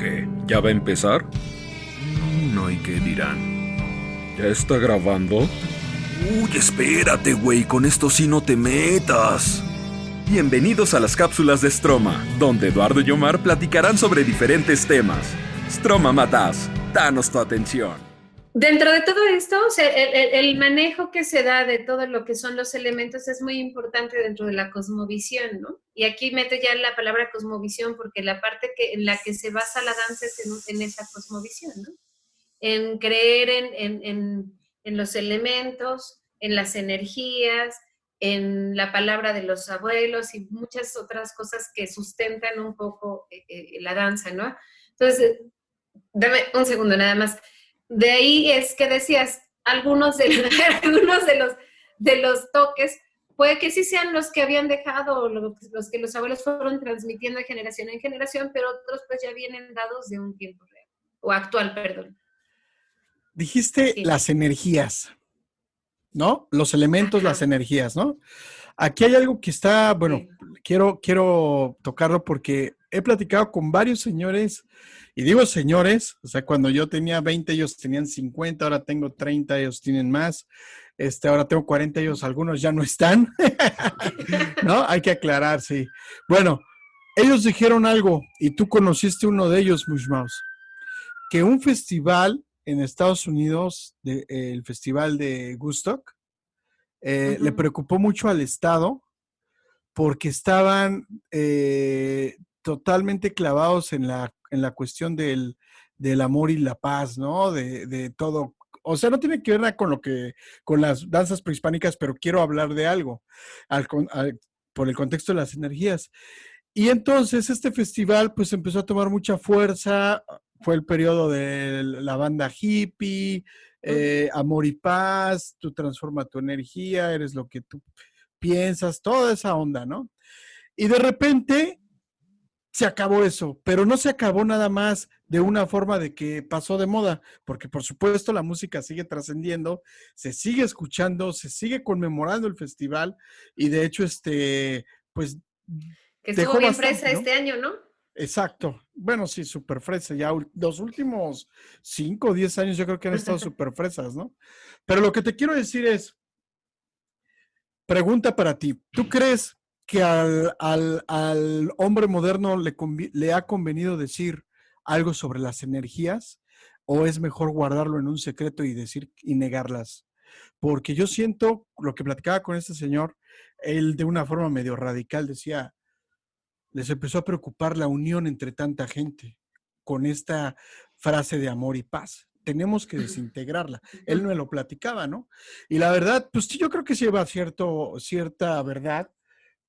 ¿Qué? ¿Ya va a empezar? No, ¿y qué dirán? ¿Ya está grabando? Uy, espérate, güey, con esto sí no te metas. Bienvenidos a las cápsulas de Stroma, donde Eduardo y Omar platicarán sobre diferentes temas. Stroma Matas, danos tu atención. Dentro de todo esto, o sea, el manejo que se da de todo lo que son los elementos es muy importante dentro de la cosmovisión, ¿no? Y aquí meto ya la palabra cosmovisión porque la parte en la que se basa la danza es en esa cosmovisión, ¿no? En creer en los elementos, en las energías, en la palabra de los abuelos y muchas otras cosas que sustentan un poco la danza, ¿no? Entonces, dame un segundo nada más. De ahí es que decías, algunos de los toques, puede que sí sean los que habían dejado, los que los abuelos fueron transmitiendo de generación en generación, pero otros pues ya vienen dados de un tiempo real, o actual, perdón. Dijiste Sí. las energías, ¿no? Los elementos, Ajá. las energías, ¿no? Aquí hay algo que está, bueno, Sí. quiero tocarlo porque he platicado con varios señores, y digo señores, o sea, cuando yo tenía 20, ellos tenían 50, ahora tengo 30, ellos tienen más, ahora tengo 40, ellos algunos ya no están, ¿no? Hay que aclarar, sí. Bueno, ellos dijeron algo, y tú conociste uno de ellos, Mushmouse, que un festival en Estados Unidos, el festival de Woodstock, le preocupó mucho al Estado porque estaban totalmente clavados en la cuestión del amor y la paz, ¿no? De todo. O sea, no tiene que ver nada con las danzas prehispánicas, pero quiero hablar de algo por el contexto de las energías. Y entonces este festival pues empezó a tomar mucha fuerza, fue el periodo de la banda hippie, amor y paz, tú transforma tu energía, eres lo que tú piensas, toda esa onda, ¿no? Y de repente se acabó eso, pero no se acabó nada más de una forma de que pasó de moda, porque por supuesto la música sigue trascendiendo, se sigue escuchando, se sigue conmemorando el festival y de hecho pues Que estuvo dejó bien fresa bastante, ¿no? este año, ¿no? Exacto. Bueno, sí, súper fresa. Ya los últimos 5 o 10 años yo creo que han estado súper fresas, ¿no? Pero lo que te quiero decir es, pregunta para ti. ¿Tú crees que al hombre moderno le ha convenido decir algo sobre las energías o es mejor guardarlo en un secreto y decir y negarlas? Porque yo siento lo que platicaba con este señor, él de una forma medio radical decía, les empezó a preocupar la unión entre tanta gente con esta frase de amor y paz. Tenemos que desintegrarla. Él no lo platicaba, ¿no? Y la verdad, pues sí, yo creo que sí lleva cierta verdad,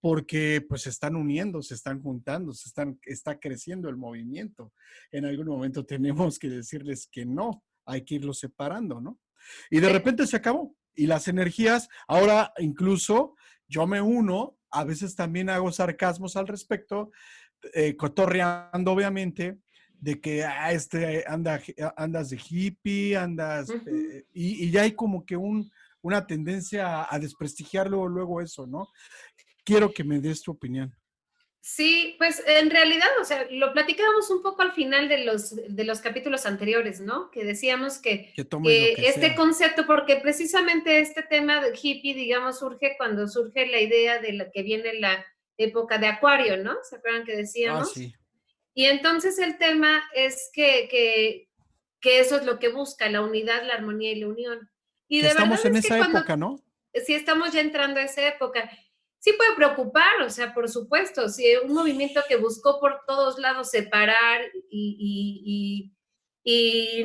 porque pues se están uniendo, se están juntando, está creciendo el movimiento. En algún momento tenemos que decirles que no, hay que irlos separando, ¿no? Y de repente se acabó. Y las energías, ahora incluso yo me uno, a veces también hago sarcasmos al respecto, cotorreando obviamente, de que andas de hippie, y ya hay como que una tendencia a desprestigiar luego eso, ¿no? Quiero que me des tu opinión. Sí, pues en realidad, o sea, lo platicábamos un poco al final de los capítulos anteriores, ¿no? Que decíamos Que tomes lo que que este sea. concepto, porque precisamente este tema de hippie, digamos, surge cuando surge la idea de la que viene la época de Acuario, ¿no? ¿Se acuerdan que Ah, decíamos? sí. Y entonces el tema es que eso es lo que busca, la unidad, la armonía y la unión. Y Que de verdad estamos en es que esa cuando, época, ¿no? si estamos ya entrando a esa época, sí puede preocupar, o sea, por supuesto, si un movimiento que buscó por todos lados separar y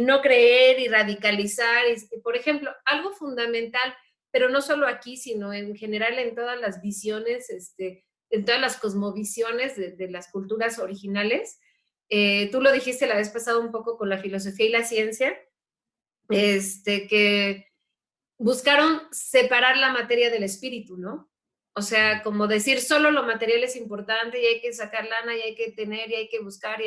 no creer y radicalizar, por ejemplo, algo fundamental, pero no solo aquí, sino en general en todas las visiones, en todas las cosmovisiones de las culturas originales. Tú lo dijiste la vez pasada un poco con la filosofía y la ciencia, que buscaron separar la materia del espíritu, ¿no? O sea, como decir solo lo material es importante y hay que sacar lana y hay que tener y hay que buscar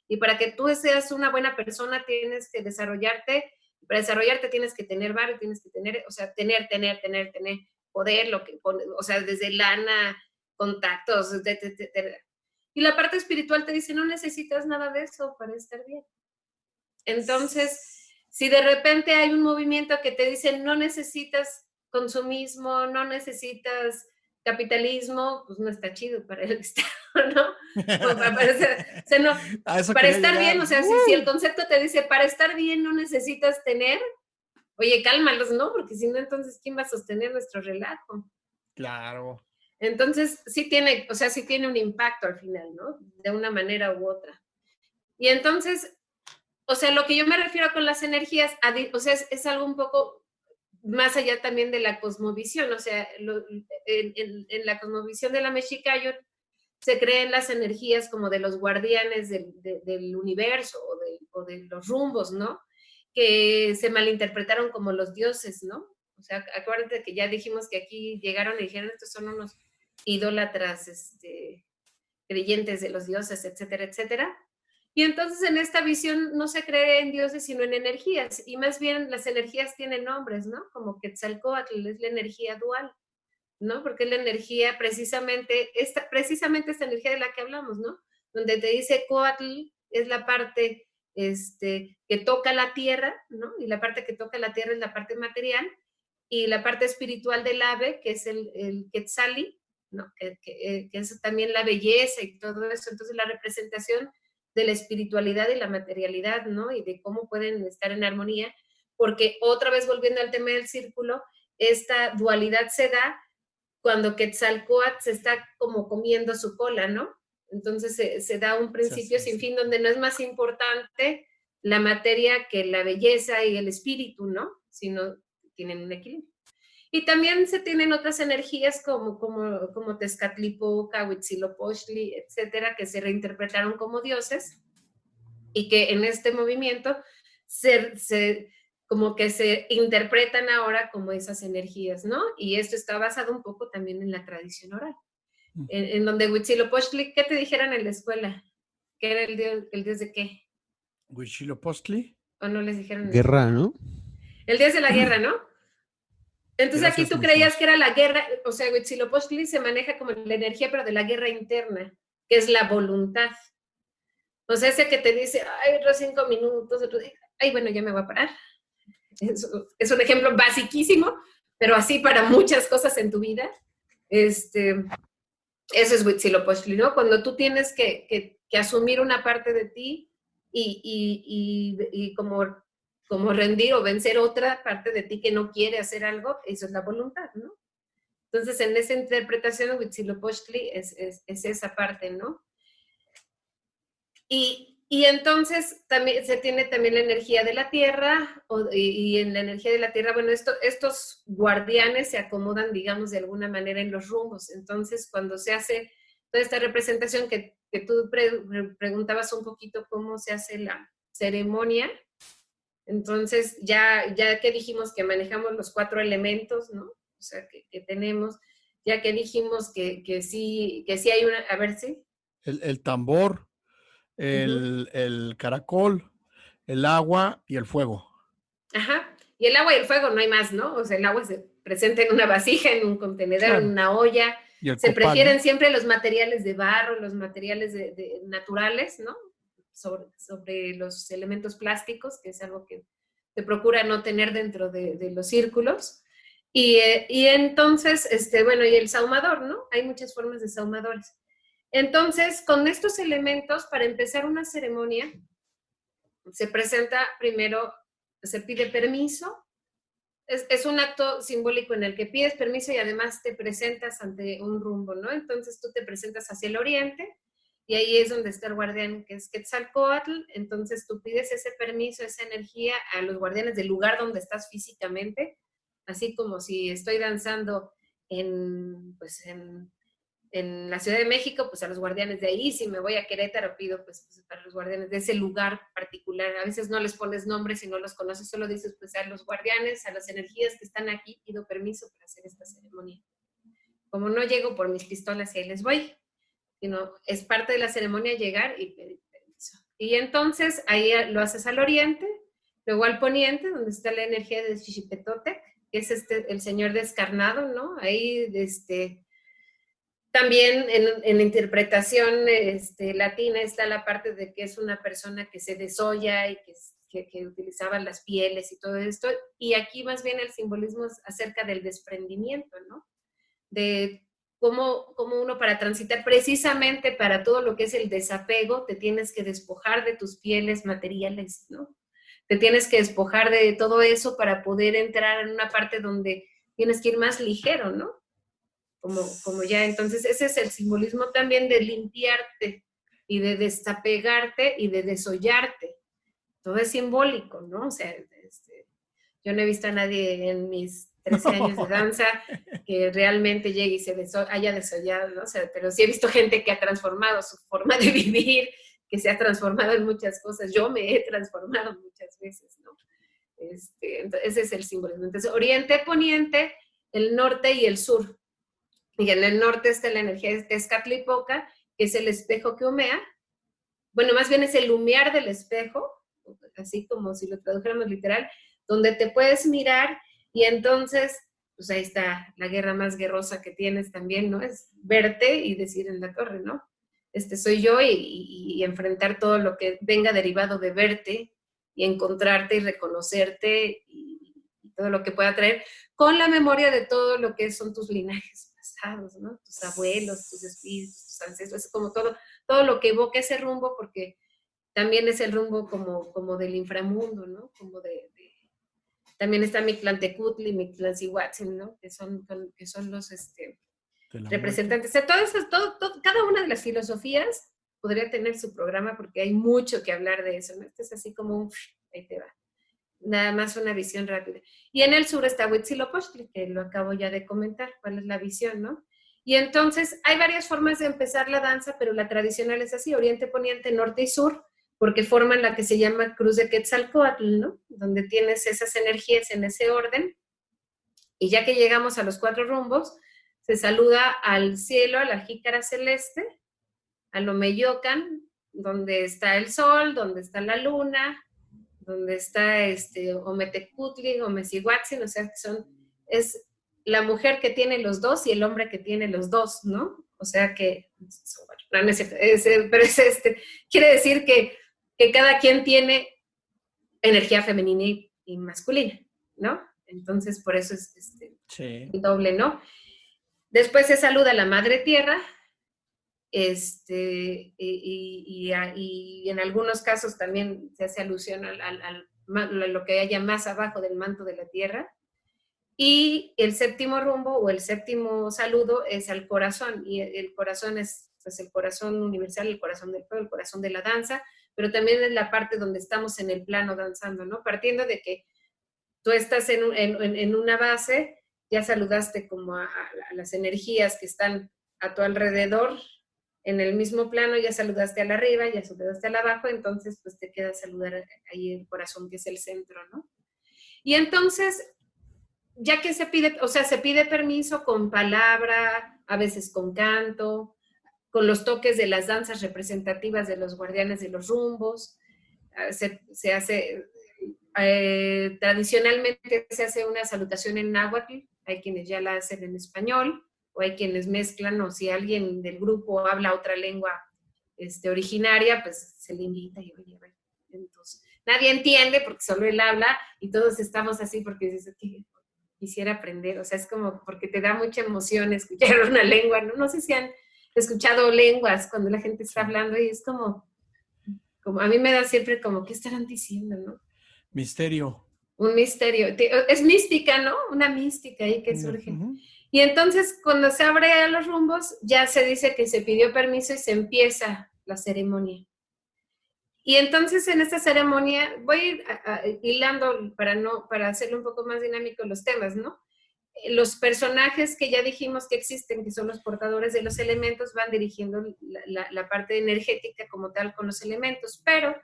y para que tú seas una buena persona tienes que desarrollarte, para desarrollarte tienes que tener barrio, tienes que tener, o sea, tener poder, o sea, desde lana, contactos, Y la parte espiritual te dice, no necesitas nada de eso para estar bien. Entonces, si de repente hay un movimiento que te dice, no necesitas consumismo, no necesitas capitalismo, pues no está chido para el Estado, ¿no? Para estar bien, o sea, si el concepto te dice, para estar bien no necesitas tener, oye, cálmalos, ¿no? Porque si no, entonces, ¿quién va a sostener nuestro relajo? Claro. Entonces, sí tiene un impacto al final, ¿no? De una manera u otra. Y entonces, o sea, lo que yo me refiero con las energías, o sea, es algo un poco más allá también de la cosmovisión, o sea, en la cosmovisión de la Mexicayo se creen las energías como de los guardianes del universo o de los rumbos, ¿no? Que se malinterpretaron como los dioses, ¿no? O sea, acuérdate que ya dijimos que aquí llegaron y dijeron, estos son unos idólatras, creyentes de los dioses, etcétera, etcétera. Y entonces en esta visión no se cree en dioses, sino en energías. Y más bien las energías tienen nombres, ¿no? Como Quetzalcóatl es la energía dual, ¿no? Porque es la energía precisamente esta energía de la que hablamos, ¿no? Donde te dice Coatl es la parte que toca la tierra, ¿no? Y la parte que toca la tierra es la parte material. Y la parte espiritual del ave, que es el Quetzali, ¿no? Que es también la belleza y todo eso. Entonces la representación de la espiritualidad y la materialidad, ¿no? Y de cómo pueden estar en armonía, porque otra vez volviendo al tema del círculo, esta dualidad se da cuando Quetzalcóatl se está como comiendo su cola, ¿no? Entonces se da un principio sin fin donde no es más importante la materia que la belleza y el espíritu, ¿no? Sino tienen un equilibrio. Y también se tienen otras energías como Tezcatlipoca, Huitzilopochtli, etcétera, que se reinterpretaron como dioses y que en este movimiento como que se interpretan ahora como esas energías, ¿no? Y esto está basado un poco también en la tradición oral. En donde Huitzilopochtli, ¿qué te dijeron en la escuela? ¿Qué era el dios de qué? Huitzilopochtli. ¿O no les dijeron? Guerra, ¿no? El dios de la guerra, ¿no? Entonces Gracias, aquí tú creías que era la guerra, o sea, Huitzilopochtli se maneja como la energía, pero de la guerra interna, que es la voluntad. O sea, ese que te dice, ay, otros 5 minutos, ay, bueno, ya me voy a parar. Es un ejemplo basiquísimo, pero así para muchas cosas en tu vida. Eso es Huitzilopochtli, ¿no? Cuando tú tienes que asumir una parte de ti y como rendir o vencer otra parte de ti que no quiere hacer algo, eso es la voluntad, ¿no? Entonces, en esa interpretación, Huitzilopochtli es esa parte, ¿no? Y entonces también se tiene también la energía de la tierra, y en la energía de la tierra, bueno, estos guardianes se acomodan, digamos, de alguna manera en los rumbos. Entonces, cuando se hace toda esta representación que tú preguntabas un poquito cómo se hace la ceremonia, entonces ya que dijimos que manejamos los 4 elementos, ¿no? O sea, que tenemos, ya que dijimos que sí hay una, a ver, ¿sí? El tambor, el caracol, el agua y el fuego. Ajá. Y el agua y el fuego no hay más, ¿no? O sea, el agua se presenta en una vasija, en un contenedor, claro, en una olla. Se copal, prefieren, ¿no?, siempre los materiales de barro, los materiales naturales, ¿no? Sobre los elementos plásticos, que es algo que se procura no tener dentro de los círculos. Y entonces, bueno, y el sahumador, ¿no? Hay muchas formas de sahumadores. Entonces, con estos elementos, para empezar una ceremonia, se presenta primero, se pide permiso. Es un acto simbólico en el que pides permiso y además te presentas ante un rumbo, ¿no? Entonces tú te presentas hacia el oriente y ahí es donde está el guardián, que es Quetzalcóatl. Entonces tú pides ese permiso, esa energía a los guardianes del lugar donde estás físicamente, así como si estoy danzando en la Ciudad de México, pues a los guardianes de ahí. Si me voy a Querétaro, pido pues para los guardianes de ese lugar particular. A veces no les pones nombres si no los conoces, solo dices pues a los guardianes, a las energías que están aquí, pido permiso para hacer esta ceremonia. Como no llego por mis pistolas y ahí les voy, sino es parte de la ceremonia llegar y pedir permiso. Y entonces ahí lo haces al oriente, luego al poniente, donde está la energía de Xixipetotec, que es el señor descarnado, ¿no? Ahí También en la interpretación latina está la parte de que es una persona que se desolla y que utilizaba las pieles y todo esto. Y aquí más bien el simbolismo es acerca del desprendimiento, ¿no? De cómo uno para transitar precisamente para todo lo que es el desapego, te tienes que despojar de tus pieles materiales, ¿no? Te tienes que despojar de todo eso para poder entrar en una parte donde tienes que ir más ligero, ¿no? Como ya, entonces ese es el simbolismo también de limpiarte y de desapegarte y de desollarte. Todo es simbólico, ¿no? O sea, yo no he visto a nadie en mis 13 años de danza que realmente llegue y haya desollado, ¿no? O sea, pero sí he visto gente que ha transformado su forma de vivir, que se ha transformado en muchas cosas. Yo me he transformado muchas veces, ¿no? Entonces, ese es el simbolismo. Entonces, oriente, poniente, el norte y el sur. Y en el norte está la energía de Tezcatlipoca, que es el espejo que humea. Bueno, más bien es el humear del espejo, así como si lo tradujéramos literal, donde te puedes mirar y entonces, pues ahí está la guerra más guerrosa que tienes también, ¿no? Es verte y decir en la torre, ¿no? Soy yo y enfrentar todo lo que venga derivado de verte y encontrarte y reconocerte y todo lo que pueda traer con la memoria de todo lo que son tus linajes pasados, ¿no? Tus abuelos, tus espíritus, tus ancestros, es como todo lo que evoca ese rumbo, porque también es el rumbo como del inframundo, ¿no? También está Mictlantecutli, Mictlanzihuatzin, ¿no? Que son los representantes. O sea, cada una de las filosofías podría tener su programa porque hay mucho que hablar de eso, ¿no? Es así como ahí te va. Nada más una visión rápida. Y en el sur está Huitzilopochtli, que lo acabo ya de comentar, cuál es la visión, ¿no? Y entonces hay varias formas de empezar la danza, pero la tradicional es así, oriente, poniente, norte y sur, porque forman la que se llama Cruz de Quetzalcóatl, ¿no? Donde tienes esas energías en ese orden. Y ya que llegamos a los 4 rumbos, se saluda al cielo, a la jícara celeste, al Omeyocan, donde está el sol, donde está la luna, donde está Ometecutli, Omecihuatzin, o sea, es la mujer que tiene los dos y el hombre que tiene los dos, ¿no? O sea que, quiere decir que cada quien tiene energía femenina y masculina, ¿no? Entonces, por eso es Sí. doble, ¿no? Después se saluda a la Madre Tierra, y en algunos casos también se hace alusión a lo que haya más abajo del manto de la tierra. Y el séptimo rumbo o el séptimo saludo es al corazón, y el corazón es pues, el corazón universal, el corazón del pueblo, el corazón de la danza, pero también es la parte donde estamos en el plano danzando, ¿no? Partiendo de que tú estás en una base, ya saludaste como a las energías que están a tu alrededor, en el mismo plano, ya saludaste al arriba, ya saludaste al abajo, entonces pues te queda saludar ahí el corazón, que es el centro, ¿no? Y entonces, ya que se pide permiso con palabra, a veces con canto, con los toques de las danzas representativas de los guardianes de los rumbos, se hace, tradicionalmente se hace una salutación en náhuatl, hay quienes ya la hacen en español, o hay quienes mezclan, o si alguien del grupo habla otra lengua originaria, pues se le invita y oye, bueno, entonces, nadie entiende porque solo él habla y todos estamos así porque dices que quisiera aprender, o sea, es como porque te da mucha emoción escuchar una lengua, ¿no? No sé si han escuchado lenguas cuando la gente está hablando y es como a mí me da siempre como, ¿qué estarán diciendo, no? Misterio. Un misterio, es mística, ¿no? Una mística ahí que surge. Uh-huh. Y entonces, cuando se abre a los rumbos, ya se dice que se pidió permiso y se empieza la ceremonia. Y entonces, en esta ceremonia, voy a ir hilando para hacerlo un poco más dinámico los temas, ¿no? Los personajes que ya dijimos que existen, que son los portadores de los elementos, van dirigiendo la parte energética como tal con los elementos, pero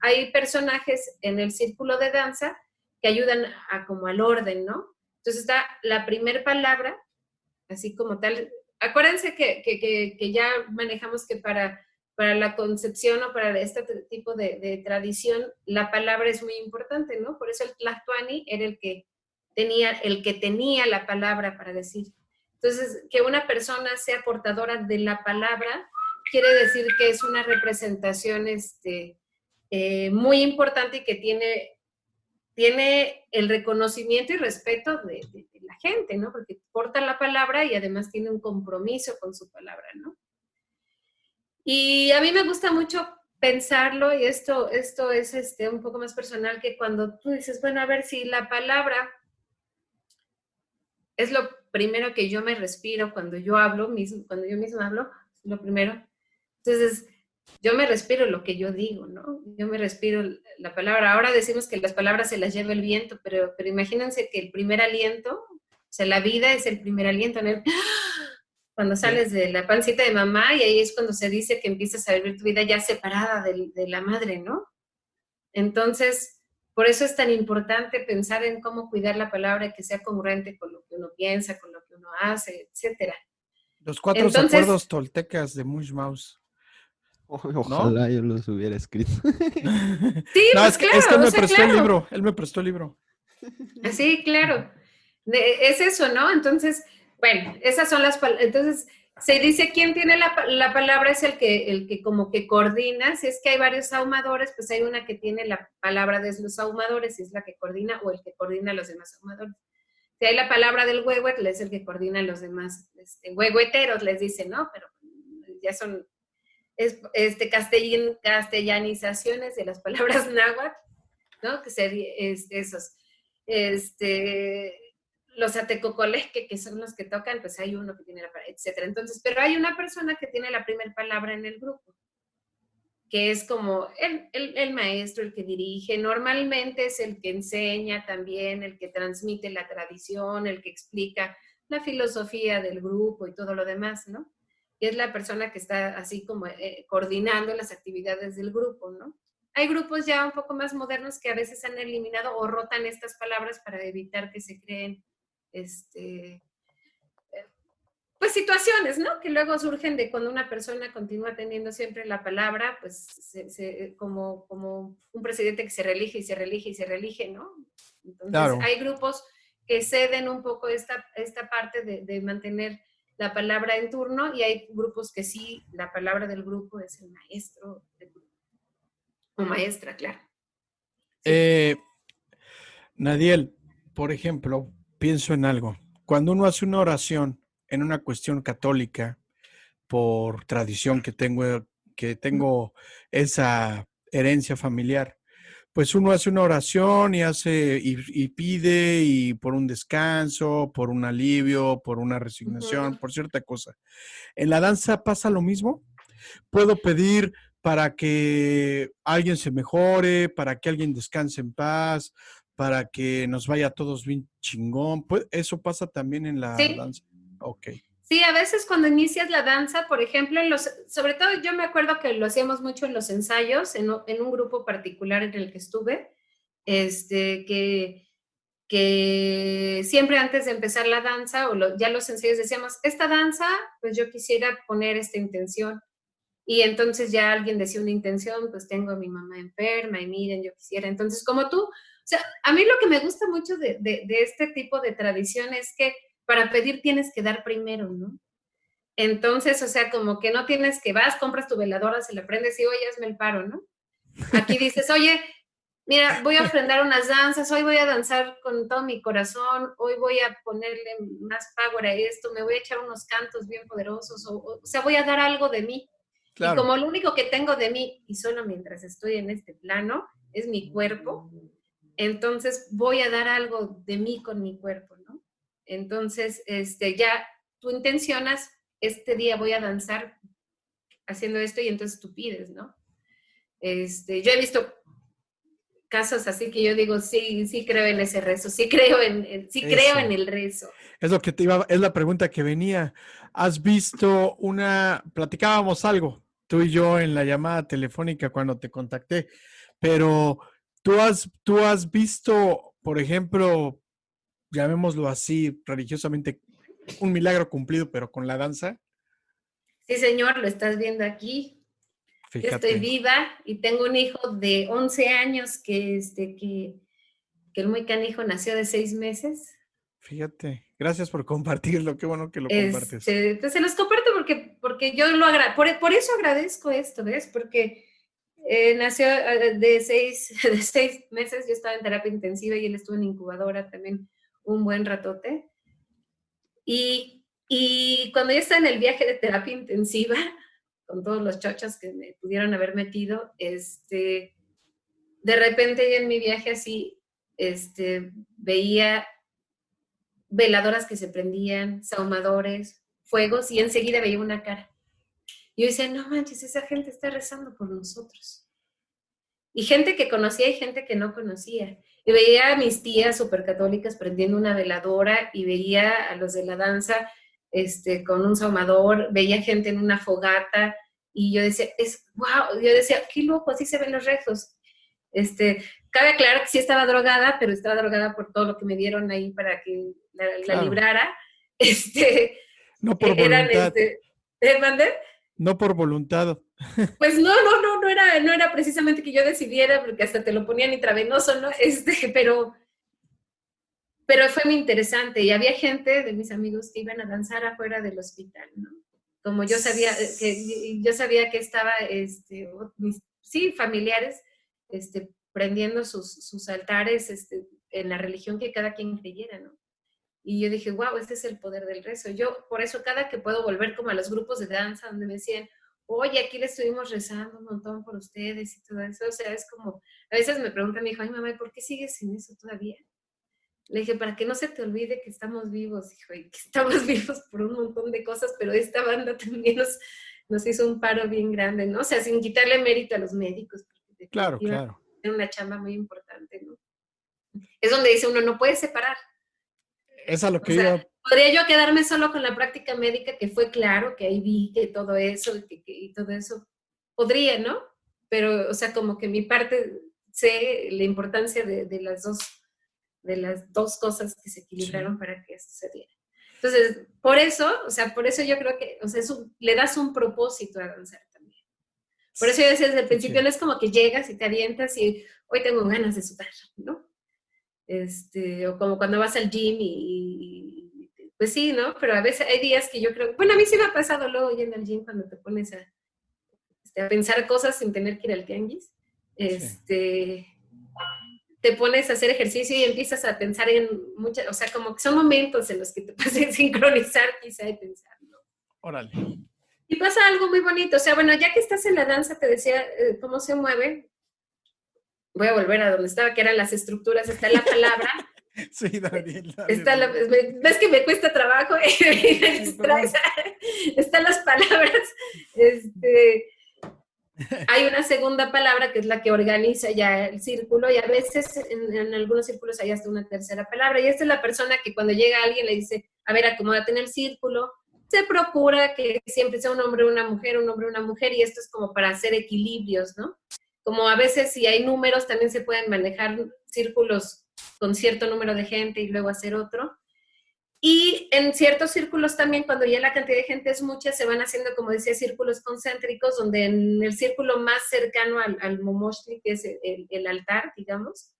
hay personajes en el círculo de danza que ayudan como al orden, ¿no? Entonces está la primer palabra, así como tal. Acuérdense que ya manejamos que para la concepción o para este tipo de tradición, la palabra es muy importante, ¿no? Por eso el Tlatoani era el que tenía la palabra para decir. Entonces, que una persona sea portadora de la palabra quiere decir que es una representación muy importante y que tiene el reconocimiento y respeto de la gente, ¿no? Porque porta la palabra y además tiene un compromiso con su palabra, ¿no? Y a mí me gusta mucho pensarlo, y esto es un poco más personal, que cuando tú dices, bueno, a ver, si la palabra es lo primero que yo me respiro cuando yo hablo, cuando yo misma hablo, es lo primero. Entonces, yo me respiro lo que yo digo, ¿no? Yo me respiro la palabra. Ahora decimos que las palabras se las lleva el viento, pero imagínense que el primer aliento, o sea, la vida es el primer aliento, ¿no? Cuando sales de la pancita de mamá, y ahí es cuando se dice que empiezas a vivir tu vida ya separada de la madre, ¿no? Entonces, por eso es tan importante pensar en cómo cuidar la palabra y que sea congruente con lo que uno piensa, con lo que uno hace, etcétera. Los 4 acuerdos toltecas de Mush Mouse. Ojalá yo los hubiera escrito. Sí, no, pues es que él me prestó el libro. Él me prestó el libro. Sí, claro. Es eso, ¿no? Entonces, bueno, esas son las palabras. Entonces, se dice quién tiene la palabra es el que como que coordina. Si es que hay varios ahumadores, pues hay una que tiene la palabra de los ahumadores y es la que coordina, o el que coordina a los demás ahumadores. Si hay la palabra del huehuet, es el que coordina a los demás huehueteros, les dicen, ¿no? Pero ya son castellanizaciones de las palabras náhuatl, ¿no? Que sería esos. Los atecocolesque, que son los que tocan, pues hay uno que tiene la palabra, etcétera. Entonces, pero hay una persona que tiene la primera palabra en el grupo, que es como el maestro, el que dirige. Normalmente es el que enseña también, el que transmite la tradición, el que explica la filosofía del grupo y todo lo demás, ¿no? Y es la persona que está así como coordinando las actividades del grupo, ¿no? Hay grupos ya un poco más modernos que a veces han eliminado o rotan estas palabras para evitar que se creen pues situaciones, ¿no? Que luego surgen de cuando una persona continúa teniendo siempre la palabra, pues como un presidente que se reelige y se reelige y se reelige, ¿no? Entonces, claro, hay grupos que ceden un poco esta parte de mantener la palabra en turno, y hay grupos que sí, la palabra del grupo es el maestro del grupo. O maestra, claro. Sí. Nadiel, por ejemplo, pienso en algo. Cuando uno hace una oración en una cuestión católica, por tradición que tengo esa herencia familiar, pues uno hace una oración y pide y por un descanso, por un alivio, por una resignación, por cierta cosa. ¿En la danza pasa lo mismo? ¿Puedo pedir para que alguien se mejore, para que alguien descanse en paz, para que nos vaya a todos bien chingón? ¿Eso pasa también en la danza? Ok. Sí, a veces cuando inicias la danza, por ejemplo, sobre todo yo me acuerdo que lo hacíamos mucho en los ensayos, en un grupo particular en el que estuve, que siempre antes de empezar la danza, ya los ensayos decíamos, esta danza, pues yo quisiera poner esta intención. Y entonces ya alguien decía una intención, pues tengo a mi mamá enferma y miren, yo quisiera. Entonces, como tú, o sea, a mí lo que me gusta mucho de este tipo de tradición es que para pedir tienes que dar primero, ¿no? Entonces, o sea, como que no tienes que compras tu veladora, se la prendes y, oye, hazme el paro, ¿no? Aquí dices, oye, mira, voy a ofrendar unas danzas, hoy voy a danzar con todo mi corazón, hoy voy a ponerle más power a esto, me voy a echar unos cantos bien poderosos, o sea, voy a dar algo de mí. Claro. Y como lo único que tengo de mí, y solo mientras estoy en este plano, es mi cuerpo, entonces voy a dar algo de mí con mi cuerpo, ¿no? Entonces, ya tú intencionas, este día voy a danzar haciendo esto, y entonces tú pides, ¿no? Yo he visto casos así que yo digo, sí creo en ese rezo, sí creo en el rezo. Es lo que es la pregunta que venía. ¿Has visto platicábamos algo, tú y yo en la llamada telefónica cuando te contacté, pero tú has visto, por ejemplo, llamémoslo así religiosamente, un milagro cumplido, pero con la danza? Sí, señor, lo estás viendo aquí. Fíjate. Yo estoy viva y tengo un hijo de 11 años que el muy canijo nació de 6 meses. Fíjate, gracias por compartirlo, qué bueno que lo compartes. Pues se los comparto porque yo por eso agradezco esto, ¿ves? Porque nació de 6 meses, yo estaba en terapia intensiva y él estuvo en incubadora también un buen ratote. Y cuando yo estaba en el viaje de terapia intensiva, con todos los chochos que me pudieron haber metido, de repente yo en mi viaje así, veía veladoras que se prendían, sahumadores, fuegos, y enseguida veía una cara. Y yo decía, no manches, esa gente está rezando por nosotros. Y gente que conocía y gente que no conocía. Y veía a mis tías supercatólicas prendiendo una veladora y veía a los de la danza con un saumador, veía gente en una fogata y yo decía, wow, yo decía, qué loco, así se ven los rezos. Cabe aclarar que sí estaba drogada, pero estaba drogada por todo lo que me dieron ahí para que la librara. No por voluntad. ¿Mandé? No por voluntad. Pues no era precisamente que yo decidiera, porque hasta te lo ponían intravenoso, ¿no? Pero fue muy interesante y había gente de mis amigos que iban a danzar afuera del hospital, ¿no? Como yo sabía que estaba, mis familiares, prendiendo sus altares, en la religión que cada quien creyera, ¿no? Y yo dije, wow, ese es el poder del rezo. Yo, por eso, cada que puedo volver como a los grupos de danza donde me decían, oye, aquí le estuvimos rezando un montón por ustedes y todo eso, o sea, es como, a veces me pregunta mi hijo, ay, mamá, ¿por qué sigues en eso todavía? Le dije, para que no se te olvide que estamos vivos, hijo, y que estamos vivos por un montón de cosas, pero esta banda también nos hizo un paro bien grande, ¿no? O sea, sin quitarle mérito a los médicos. Porque claro. Es una chamba muy importante, ¿no? Es donde dice uno, no puede separar. Es a lo que iba. Podría yo quedarme solo con la práctica médica, que fue claro, que ahí vi que todo eso, y todo eso, podría, ¿no? Pero, o sea, como que mi parte, sé la importancia de las dos cosas que se equilibraron para que esto se diera. Entonces, por eso yo creo que, o sea, le das un propósito a danzar también. Por eso yo decía desde el principio, no es como que llegas y te avientas y hoy tengo ganas de sudar, ¿no? O como cuando vas al gym y pues sí, ¿no? Pero a veces hay días que yo creo, bueno, a mí sí me ha pasado luego yendo al gym cuando te pones a pensar cosas sin tener que ir al tianguis, te pones a hacer ejercicio y empiezas a pensar en muchas, o sea, como que son momentos en los que te puedes sincronizar quizá y pensar, ¿no? Órale. Y pasa algo muy bonito, o sea, bueno, ya que estás en la danza, te decía cómo se mueve. Voy a volver a donde estaba, que eran las estructuras, está la palabra. Sí, Daniel. ¿Ves que me cuesta trabajo? Están las palabras. Hay una segunda palabra que es la que organiza ya el círculo y a veces en algunos círculos hay hasta una tercera palabra. Y esta es la persona que cuando llega alguien le dice, a ver, acomódate en el círculo. Se procura que siempre sea un hombre o una mujer, y esto es como para hacer equilibrios, ¿no? Como a veces si hay números, también se pueden manejar círculos con cierto número de gente y luego hacer otro. Y en ciertos círculos también, cuando ya la cantidad de gente es mucha, se van haciendo, como decía, círculos concéntricos, donde en el círculo más cercano al momoshli, que es el altar, digamos,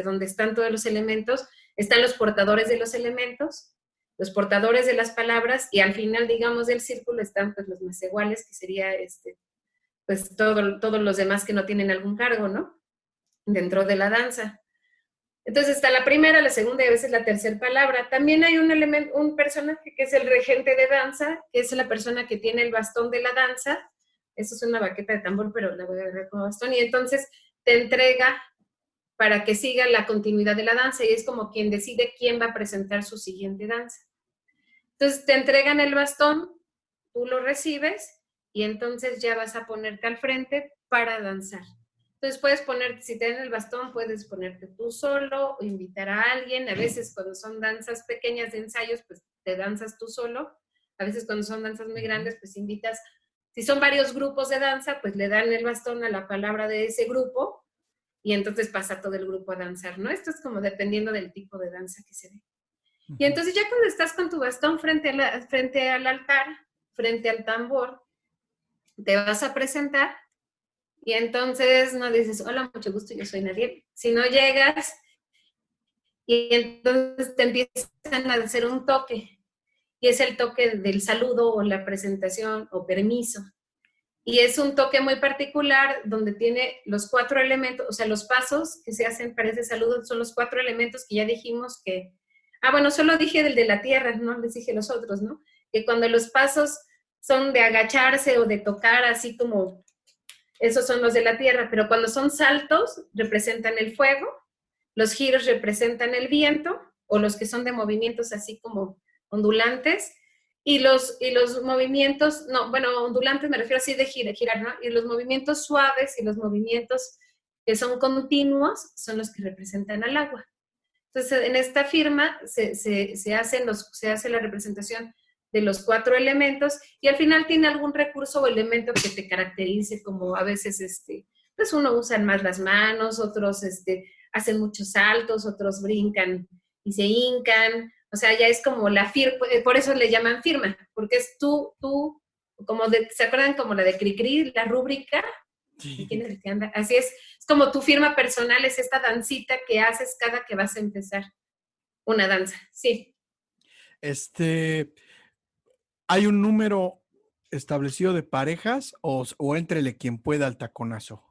donde están todos los elementos, están los portadores de los elementos, los portadores de las palabras, y al final, digamos, del círculo están pues los maseguales, que sería pues todos los demás que no tienen algún cargo, ¿no? Dentro de la danza. Entonces está la primera, la segunda y a veces la tercera palabra. También hay un personaje que es el regente de danza, que es la persona que tiene el bastón de la danza. Eso es una baqueta de tambor, pero la voy a agarrar como bastón. Y entonces te entrega para que siga la continuidad de la danza y es como quien decide quién va a presentar su siguiente danza. Entonces te entregan el bastón, tú lo recibes y entonces ya vas a ponerte al frente para danzar. Entonces puedes ponerte, si te dan el bastón, puedes ponerte tú solo o invitar a alguien. A veces cuando son danzas pequeñas de ensayos, pues te danzas tú solo. A veces cuando son danzas muy grandes, pues invitas. Si son varios grupos de danza, pues le dan el bastón a la palabra de ese grupo y entonces pasa todo el grupo a danzar, ¿no? Esto es como dependiendo del tipo de danza que se dé. Y entonces ya cuando estás con tu bastón frente al altar, frente al tambor, te vas a presentar. Y entonces no dices, hola, mucho gusto, yo soy Nadiel. Si no llegas y entonces te empiezan a hacer un toque, y es el toque del saludo o la presentación o permiso. Y es un toque muy particular donde tiene los 4 elementos, o sea, los pasos que se hacen para ese saludo son los 4 elementos que ya dijimos que... bueno, solo dije del de la tierra, no les dije los otros, ¿no? Que cuando los pasos son de agacharse o de tocar así como... Esos son los de la tierra, pero cuando son saltos representan el fuego, los giros representan el viento, o los que son de movimientos así como ondulantes, y los movimientos, no, bueno, ondulantes me refiero así de girar, ¿no? Y los movimientos suaves y los movimientos que son continuos son los que representan al agua. Entonces, en esta firma se hace la representación de los 4 elementos y al final tiene algún recurso o elemento que te caracterice, como a veces, pues uno usa más las manos, otros hacen muchos saltos, otros brincan y se hincan. O sea, ya es como la firma, por eso le llaman firma, porque es tú, ¿se acuerdan como la de Cricri, la rúbrica? Sí. ¿Quién es el que anda? Así es como tu firma personal, es esta dancita que haces cada que vas a empezar una danza, sí. ¿Hay un número establecido de parejas o éntrele quien pueda al taconazo?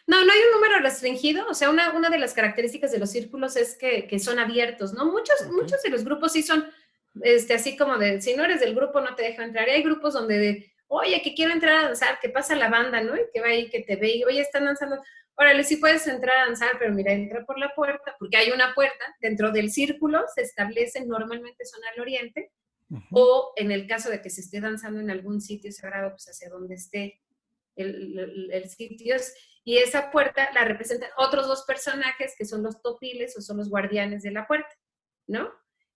No hay un número restringido, o sea, una de las características de los círculos es que son abiertos, ¿no? Muchos de los grupos sí son, así como de, si no eres del grupo no te dejan entrar, y hay grupos donde, oye, que quiero entrar a danzar, que pasa la banda, ¿no? Y que va ahí, que te ve, y oye, están danzando, órale, sí puedes entrar a danzar, pero mira, entra por la puerta, porque hay una puerta, dentro del círculo se establecen, normalmente son al oriente, o en el caso de que se esté danzando en algún sitio sagrado, pues hacia donde esté el sitio, y esa puerta la representan otros 2 personajes que son los topiles o son los guardianes de la puerta, ¿no?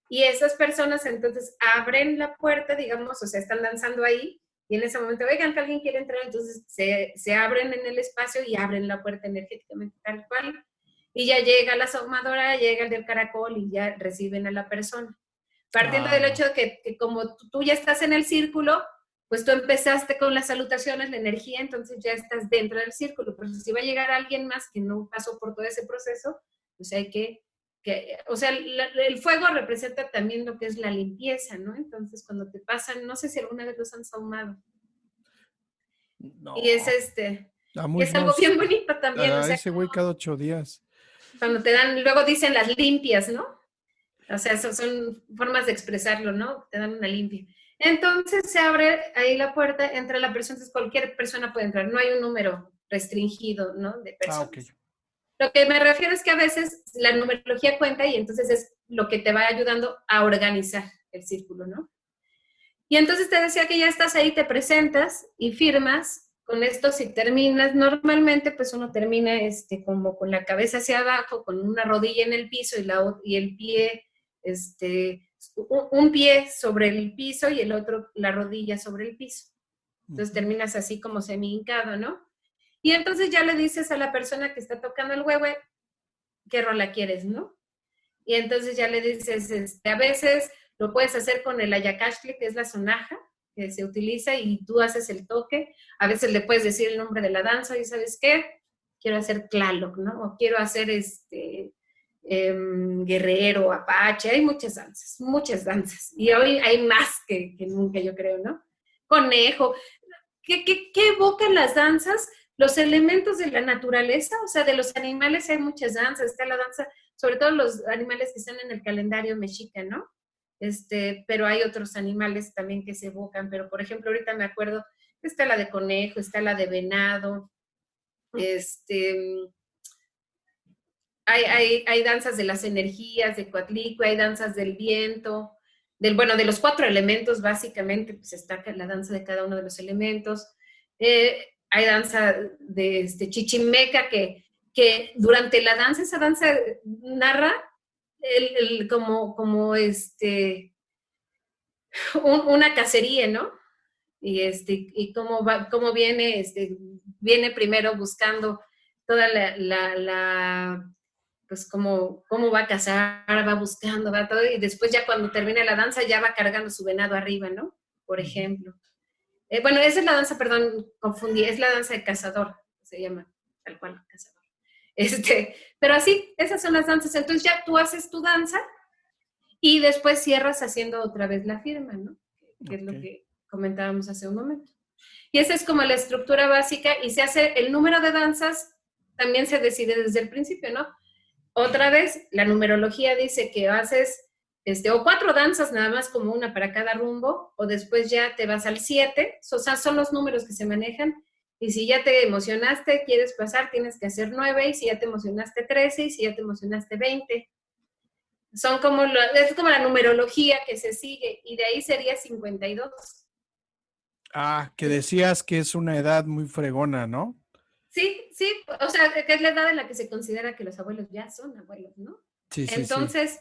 Y esas personas entonces abren la puerta, digamos, o sea, están danzando ahí, y en ese momento, oigan, que alguien quiere entrar, entonces se abren en el espacio y abren la puerta energéticamente tal cual, y ya llega la asomadora, llega el del caracol y ya reciben a la persona. Partiendo del hecho de que como tú ya estás en el círculo, pues tú empezaste con las salutaciones, la energía, entonces ya estás dentro del círculo. Pero si va a llegar alguien más que no pasó por todo ese proceso, pues hay que o sea, el fuego representa también lo que es la limpieza, ¿no? Entonces cuando te pasan, no sé si alguna vez los han sahumado. No. Y es y es algo bien bonito también. O sea, ese güey cada 8 días. Cuando te dan, luego dicen las limpias, ¿no? O sea, son formas de expresarlo, ¿no? Te dan una limpia. Entonces se abre ahí la puerta, entra la persona, entonces cualquier persona puede entrar, no hay un número restringido, ¿no? De personas. Okay. Lo que me refiero es que a veces la numerología cuenta y entonces es lo que te va ayudando a organizar el círculo, ¿no? Y entonces te decía que ya estás ahí, te presentas y firmas. Con esto, si terminas, normalmente pues uno termina como con la cabeza hacia abajo, con una rodilla en el piso y el pie, un pie sobre el piso y el otro, la rodilla sobre el piso. Entonces terminas así como semi-hincado, ¿no? Y entonces ya le dices a la persona que está tocando el huehue qué rola quieres, ¿no? Y entonces ya le dices, a veces lo puedes hacer con el ayacashtle, que es la sonaja que se utiliza, y tú haces el toque. A veces le puedes decir el nombre de la danza y ¿sabes qué? Quiero hacer Tlaloc, ¿no? O quiero hacer guerrero, apache. Hay muchas danzas. Y hoy hay más que nunca, yo creo, ¿no? Conejo. ¿Qué evocan las danzas? Los elementos de la naturaleza, o sea, de los animales hay muchas danzas. Está la danza, sobre todo los animales que están en el calendario mexica, ¿no? Pero hay otros animales también que se evocan, pero por ejemplo, ahorita me acuerdo, está la de conejo, está la de venado, hay danzas de las energías, de Coatlicue, hay danzas del viento, de los 4 elementos, básicamente, pues está la danza de cada uno de los elementos. Hay danza de chichimeca, que durante la danza, esa danza narra una cacería, ¿no? Y cómo viene, viene primero buscando toda pues cómo va a cazar, va buscando, va todo, y después ya cuando termina la danza ya va cargando su venado arriba, ¿no? Por ejemplo. Esa es la danza, perdón, confundí, es la danza de cazador, se llama tal cual, cazador. Pero así, esas son las danzas. Entonces ya tú haces tu danza y después cierras haciendo otra vez la firma, ¿no? Que es lo que comentábamos hace un momento. Y esa es como la estructura básica y se hace el número de danzas, también se decide desde el principio, ¿no? Otra vez, la numerología dice que haces o 4 danzas nada más como una para cada rumbo, o después ya te vas al 7, o sea, son los números que se manejan, y si ya te emocionaste, quieres pasar, tienes que hacer 9, y si ya te emocionaste 13, y si ya te emocionaste 20. Son como, es como la numerología que se sigue, y de ahí sería 52. Ah, que decías que es una edad muy fregona, ¿no? Sí, o sea, que es la edad en la que se considera que los abuelos ya son abuelos, ¿no? Sí, Entonces,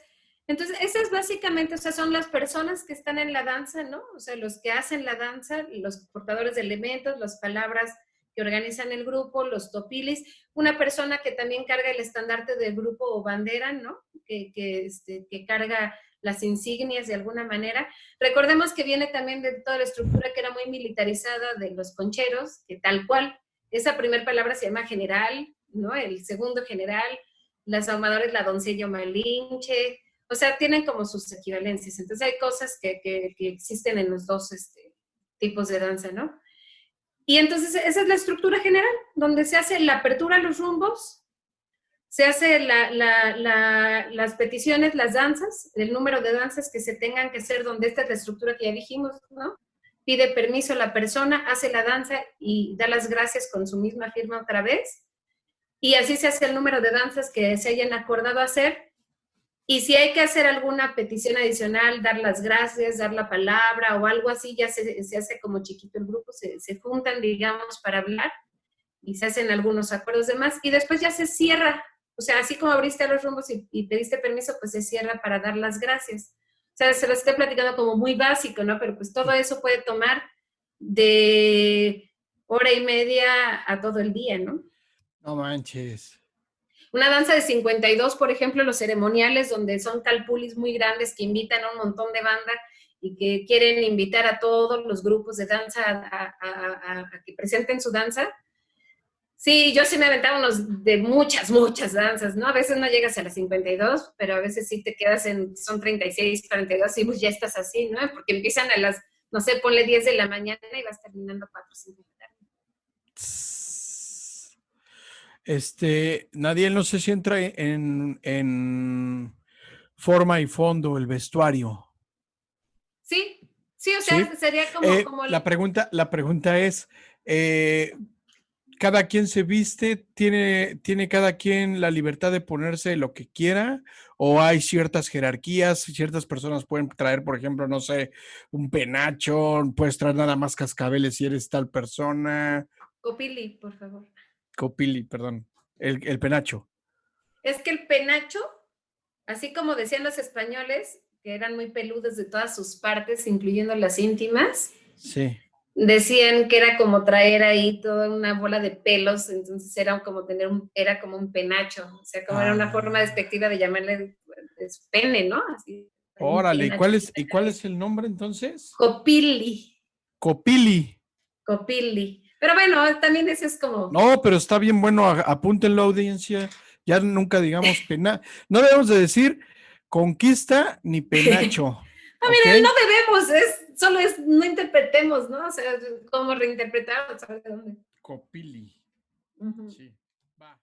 esas básicamente, o sea, son las personas que están en la danza, ¿no? O sea, los que hacen la danza, los portadores de elementos, las palabras que organizan el grupo, los topilis, una persona que también carga el estandarte del grupo o bandera, ¿no? Que carga las insignias de alguna manera. Recordemos que viene también de toda la estructura que era muy militarizada de los concheros, que tal cual, esa primera palabra se llama general, ¿no? El segundo general, las ahumadores, la doncella malinche, o sea, tienen como sus equivalencias. Entonces hay cosas que existen en los dos tipos de danza, ¿no? Y entonces esa es la estructura general, donde se hace la apertura a los rumbos, se hace las peticiones, las danzas, el número de danzas que se tengan que hacer, donde esta es la estructura que ya dijimos, ¿no? Pide permiso a la persona, hace la danza y da las gracias con su misma firma otra vez. Y así se hace el número de danzas que se hayan acordado hacer. Y si hay que hacer alguna petición adicional, dar las gracias, dar la palabra o algo así, ya se hace como chiquito el grupo, se juntan, digamos, para hablar y se hacen algunos acuerdos demás y después ya se cierra. O sea, así como abriste los rumbos y pediste permiso, pues se cierra para dar las gracias. O sea, se lo estoy platicando como muy básico, ¿no? Pero pues todo eso puede tomar de hora y media a todo el día, ¿no? No manches. Una danza de 52, por ejemplo, los ceremoniales, donde son calpulis muy grandes que invitan a un montón de banda y que quieren invitar a todos los grupos de danza a que presenten su danza. Sí, yo sí me aventaba unos de muchas danzas, ¿no? A veces no llegas a las 52, pero a veces sí te quedas son 36, 42 y pues ya estás así, ¿no? Porque empiezan a las, no sé, ponle 10 de la mañana y vas terminando 4 o 5 de la tarde. Nadie, no sé si entra en forma y fondo el vestuario. Sí, o sea, ¿sí? Sería como la pregunta es, ¿cada quien se viste? ¿Tiene cada quien la libertad de ponerse lo que quiera? ¿O hay ciertas jerarquías? Ciertas personas pueden traer, por ejemplo, no sé, un penacho, puedes traer nada más cascabeles si eres tal persona. Copili, por favor. Copili, perdón. El penacho. Es que el penacho, así como decían los españoles, que eran muy peludos de todas sus partes, incluyendo las íntimas. Sí. Decían que era como traer ahí toda una bola de pelos, entonces era como era como un penacho, o sea, como era una forma despectiva de llamarle pene, ¿no? Así. Órale, ¿y cuál es el nombre entonces? Copili. Copili. Pero bueno, también ese es como... No, pero está bien bueno, apúntenlo, audiencia. Ya nunca digamos no debemos de decir conquista ni penacho. No, mira, ¿okay? No debemos, solo no interpretemos, ¿no? O sea, cómo reinterpretar, ¿sabes de dónde? Copili. Sí.